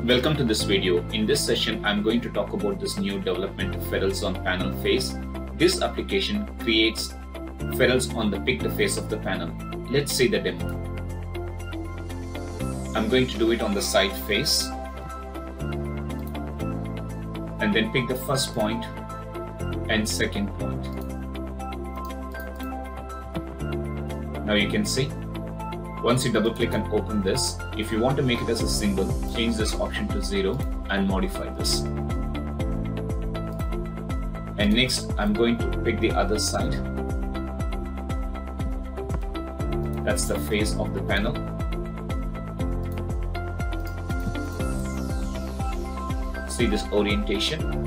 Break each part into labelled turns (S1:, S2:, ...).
S1: Welcome to this video. In this session, I'm going to talk about this new development, Ferrules on panel face. This application creates ferrules on the pick the face of the panel. Let's see the demo. I'm going to do it on the side face and then pick the first point and second point. Now you can see, once you double click and open this, if you want to make it as a single, change this option to 0 and modify this. And next, I'm going to pick the other side. That's the face of the panel. See this orientation.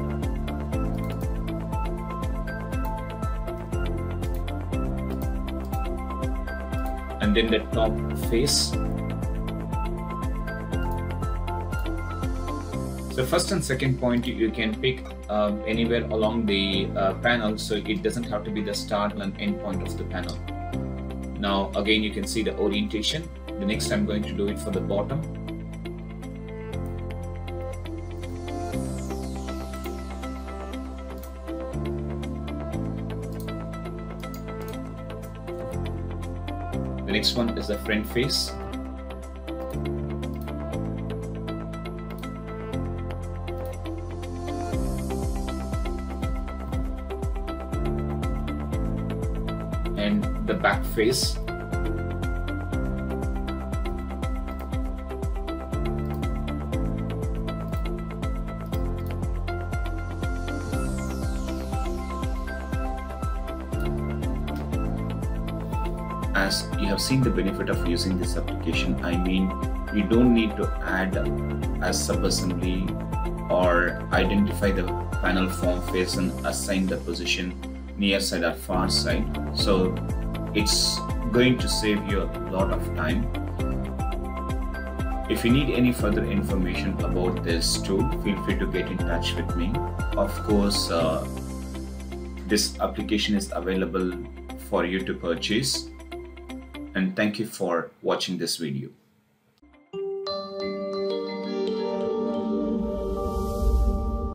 S1: And then the top face. So first and second point you can pick anywhere along the panel, so it doesn't have to be the start and end point of the panel. Now again you can see the orientation. The next I'm going to do it for the bottom. The next one is the front face. And the back face. As you have seen the benefit of using this application, I mean, you don't need to add as sub-assembly or identify the panel form face and assign the position near side or far side. So it's going to save you a lot of time. If you need any further information about this tool, feel free to get in touch with me. Of course, this application is available for you to purchase. And thank you for watching this video.